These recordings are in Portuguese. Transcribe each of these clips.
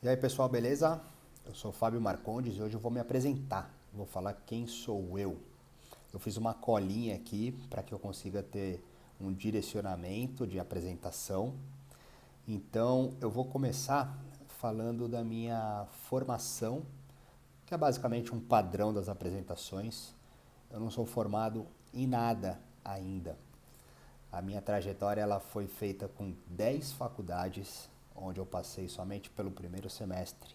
E aí pessoal, beleza? Eu sou o Fábio Marcondes e hoje eu vou me apresentar. Vou falar quem sou eu. Eu fiz uma colinha aqui para que eu consiga ter um direcionamento de apresentação. Então eu vou começar falando da minha formação, que é basicamente um padrão das apresentações. Eu não sou formado em nada ainda. A minha trajetória ela foi feita com 10 faculdades, onde eu passei somente pelo primeiro semestre.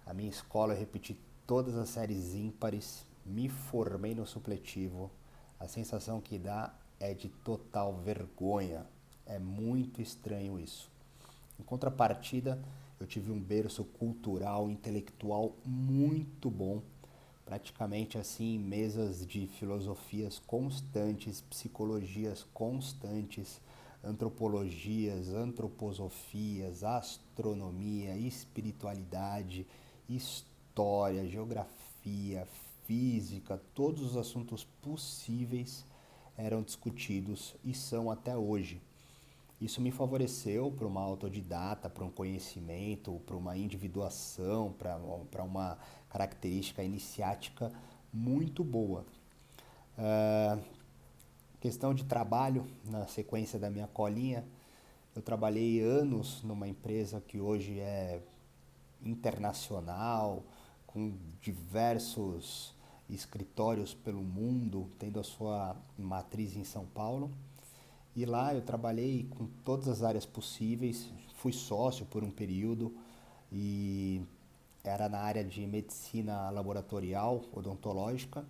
A minha escola eu repeti todas as séries ímpares, me formei no supletivo. A sensação que dá é de total vergonha. É muito estranho isso. Em contrapartida, eu tive um berço cultural, intelectual muito bom. Praticamente assim, mesas de filosofias constantes, psicologias constantes, antropologias, antroposofias, astronomia, espiritualidade, história, geografia, física, todos os assuntos possíveis eram discutidos e são até hoje. Isso me favoreceu para uma autodidata, para um conhecimento, para uma individuação, para uma característica iniciática muito boa. Uh, Questão de trabalho, na sequência da minha colinha, eu trabalhei anos numa empresa que hoje é internacional, com diversos escritórios pelo mundo, tendo a sua matriz em São Paulo. E lá eu trabalhei com todas as áreas possíveis, fui sócio por um período e era na área de medicina laboratorial, odontológica.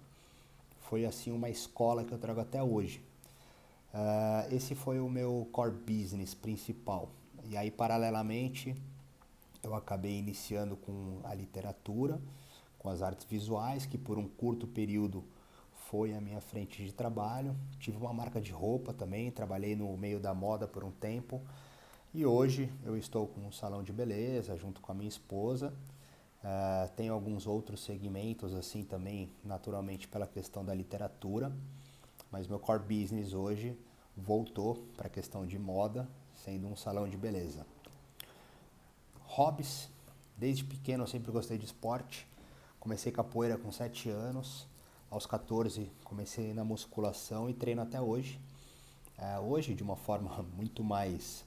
Foi assim uma escola que eu trago até hoje. Esse foi o meu core business principal. E aí, paralelamente, eu acabei iniciando com a literatura, com as artes visuais, que por um curto período foi a minha frente de trabalho. Tive uma marca de roupa também, trabalhei no meio da moda por um tempo. E hoje eu estou com um salão de beleza junto com a minha esposa. Tenho alguns outros segmentos assim também, naturalmente pela questão da literatura. Mas meu core business hoje voltou para a questão de moda, sendo um salão de beleza. Hobbies, desde pequeno eu sempre gostei de esporte. Comecei capoeira com 7 anos, aos 14 comecei na musculação e treino até hoje. Hoje de uma forma muito mais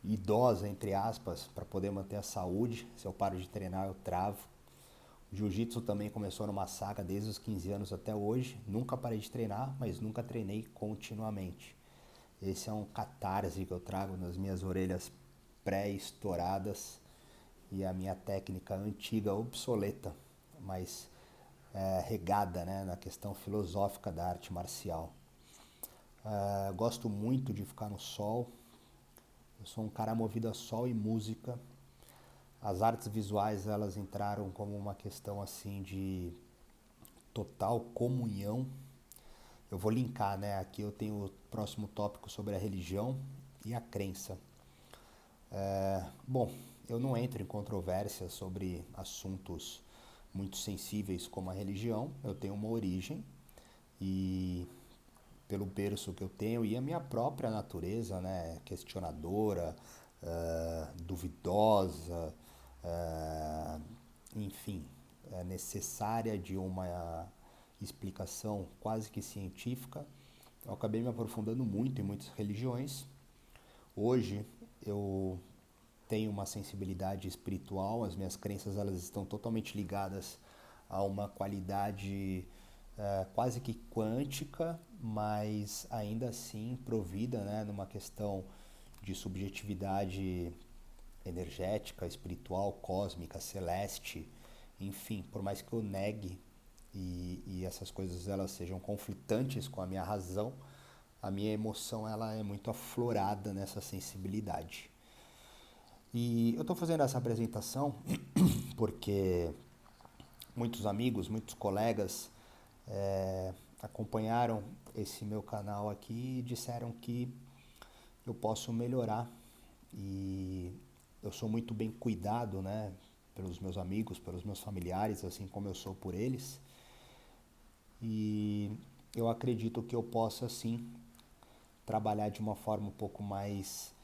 idosa, entre aspas, para poder manter a saúde. Se eu paro de treinar, eu travo. O jiu-jitsu também começou numa saga desde os 15 anos até hoje. Nunca parei de treinar, mas nunca treinei continuamente. Esse é um catarse que eu trago nas minhas orelhas pré-estouradas e a minha técnica antiga, obsoleta, mas regada, né, na questão filosófica da arte marcial. Gosto muito de ficar no sol. Eu sou um cara movido a sol e música. As artes visuais elas entraram como uma questão assim de total comunhão. Eu vou linkar, né? Aqui eu tenho o próximo tópico sobre a religião e a crença. Bom, eu não entro em controvérsia sobre assuntos muito sensíveis como a religião. Eu tenho uma origem e pelo berço que eu tenho e a minha própria natureza, né, questionadora, duvidosa, enfim, necessária de uma explicação quase que científica. Eu acabei me aprofundando muito em muitas religiões. Hoje eu tenho uma sensibilidade espiritual, as minhas crenças elas estão totalmente ligadas a uma qualidade quase que quântica, mas ainda assim provida, né, numa questão de subjetividade energética, espiritual, cósmica, celeste, enfim, por mais que eu negue e essas coisas elas sejam conflitantes com a minha razão, a minha emoção ela é muito aflorada nessa sensibilidade. E eu estou fazendo essa apresentação porque muitos amigos, muitos colegas acompanharam esse meu canal aqui e disseram que eu posso melhorar e eu sou muito bem cuidado, né, pelos meus amigos, pelos meus familiares, assim como eu sou por eles. E eu acredito que eu possa sim trabalhar de uma forma um pouco mais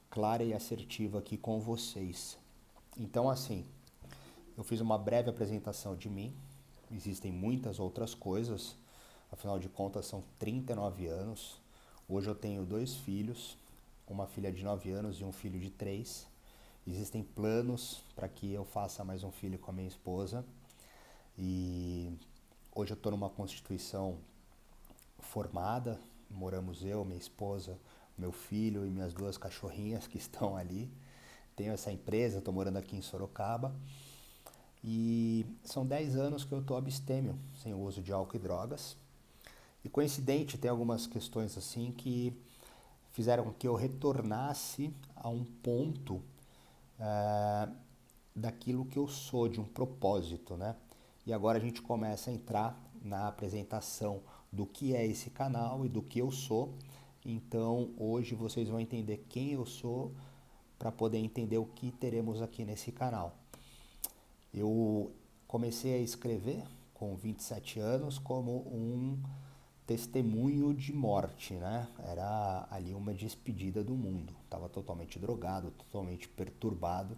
clara e assertiva aqui com vocês. Então, assim, eu fiz uma breve apresentação de mim. Existem muitas outras coisas, afinal de contas são 39 anos. Hoje eu tenho 2 filhos, uma filha de 9 anos e um filho de 3. Existem planos para que eu faça mais um filho com a minha esposa. E hoje eu estou numa constituição formada, moramos eu, minha esposa, meu filho e minhas 2 cachorrinhas que estão ali. Tenho essa empresa, estou morando aqui em Sorocaba. E são 10 anos que eu estou abstêmio, sem o uso de álcool e drogas. E coincidente, tem algumas questões assim que fizeram com que eu retornasse a um ponto eh, daquilo que eu sou, de um propósito, né? E agora a gente começa a entrar na apresentação do que é esse canal e do que eu sou. Então hoje vocês vão entender quem eu sou para poder entender o que teremos aqui nesse canal. Eu comecei a escrever com 27 anos como um testemunho de morte, né? Era ali uma despedida do mundo. Estava totalmente drogado, totalmente perturbado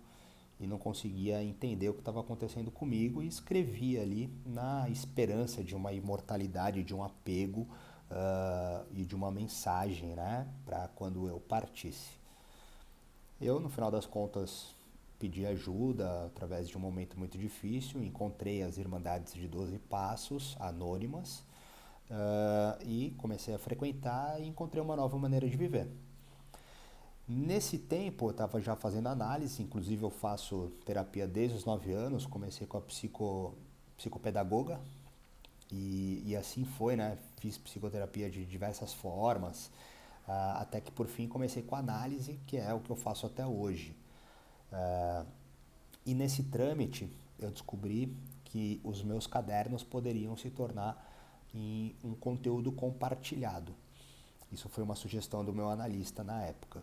e não conseguia entender o que estava acontecendo comigo e escrevia ali na esperança de uma imortalidade, de um apego e de uma mensagem, né? Para quando eu partisse. Eu, no final das contas, pedi ajuda através de um momento muito difícil, encontrei as Irmandades de 12 Passos, anônimas, e comecei a frequentar e encontrei uma nova maneira de viver. Nesse tempo eu estava já fazendo análise, inclusive eu faço terapia desde os 9 anos, comecei com a psicopedagoga e assim foi, né? Fiz psicoterapia de diversas formas, até que por fim comecei com a análise, que é o que eu faço até hoje. E nesse trâmite eu descobri que os meus cadernos poderiam se tornar em um conteúdo compartilhado. Isso foi uma sugestão do meu analista na época.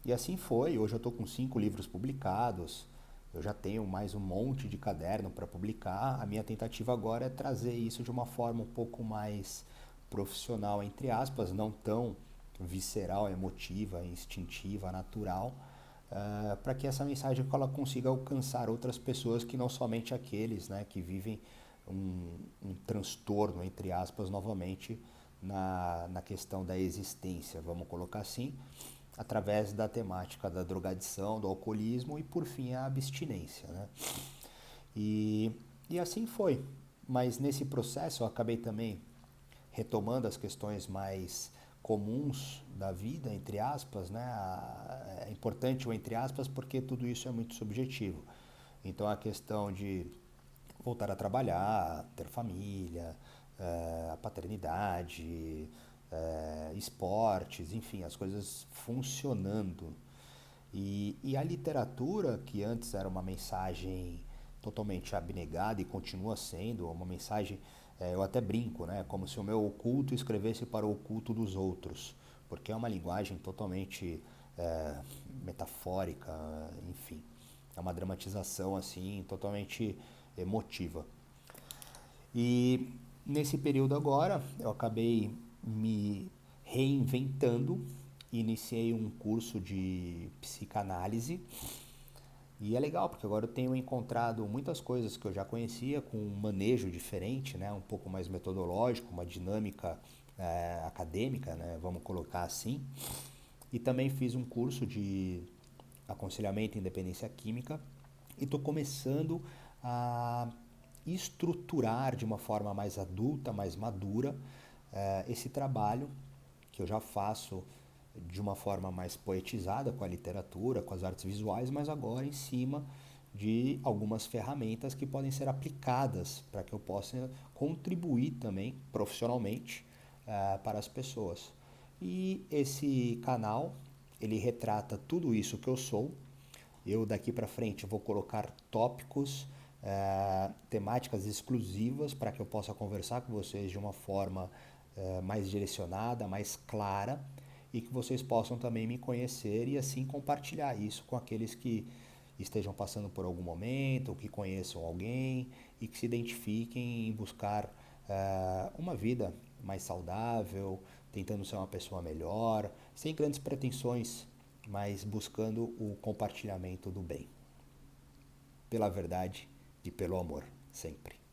E assim foi, hoje eu estou com 5 livros publicados, eu já tenho mais um monte de caderno para publicar. A minha tentativa agora é trazer isso de uma forma um pouco mais profissional, entre aspas, não tão visceral, emotiva, instintiva, natural, para que essa mensagem ela consiga alcançar outras pessoas que não somente aqueles, né, que vivem um transtorno, entre aspas, novamente, na questão da existência, vamos colocar assim, através da temática da drogadição, do alcoolismo e, por fim, a abstinência. Né? E, e assim foi. Mas nesse processo eu acabei também retomando as questões mais comuns da vida, entre aspas, né? É importante o entre aspas porque tudo isso é muito subjetivo. Então a questão de voltar a trabalhar, ter família, a paternidade, esportes, enfim, as coisas funcionando. E a literatura, que antes era uma mensagem totalmente abnegada e continua sendo uma mensagem, eu até brinco, né, como se o meu oculto escrevesse para o oculto dos outros, porque é uma linguagem totalmente metafórica, enfim, é uma dramatização assim totalmente emotiva. E nesse período agora eu acabei me reinventando, iniciei um curso de psicanálise e é legal porque agora eu tenho encontrado muitas coisas que eu já conhecia com um manejo diferente, né, um pouco mais metodológico, uma dinâmica acadêmica, né, vamos colocar assim. E também fiz um curso de aconselhamento e independência química e estou começando a estruturar de uma forma mais adulta, mais madura, esse trabalho que eu já faço de uma forma mais poetizada com a literatura, com as artes visuais, mas agora em cima de algumas ferramentas que podem ser aplicadas para que eu possa contribuir também profissionalmente para as pessoas. E esse canal, ele retrata tudo isso que eu sou. Eu daqui para frente vou colocar tópicos, temáticas exclusivas para que eu possa conversar com vocês de uma forma mais direcionada, mais clara e que vocês possam também me conhecer e assim compartilhar isso com aqueles que estejam passando por algum momento, ou que conheçam alguém e que se identifiquem em buscar uma vida mais saudável, tentando ser uma pessoa melhor, sem grandes pretensões, mas buscando o compartilhamento do bem. pela verdade e pelo amor, sempre.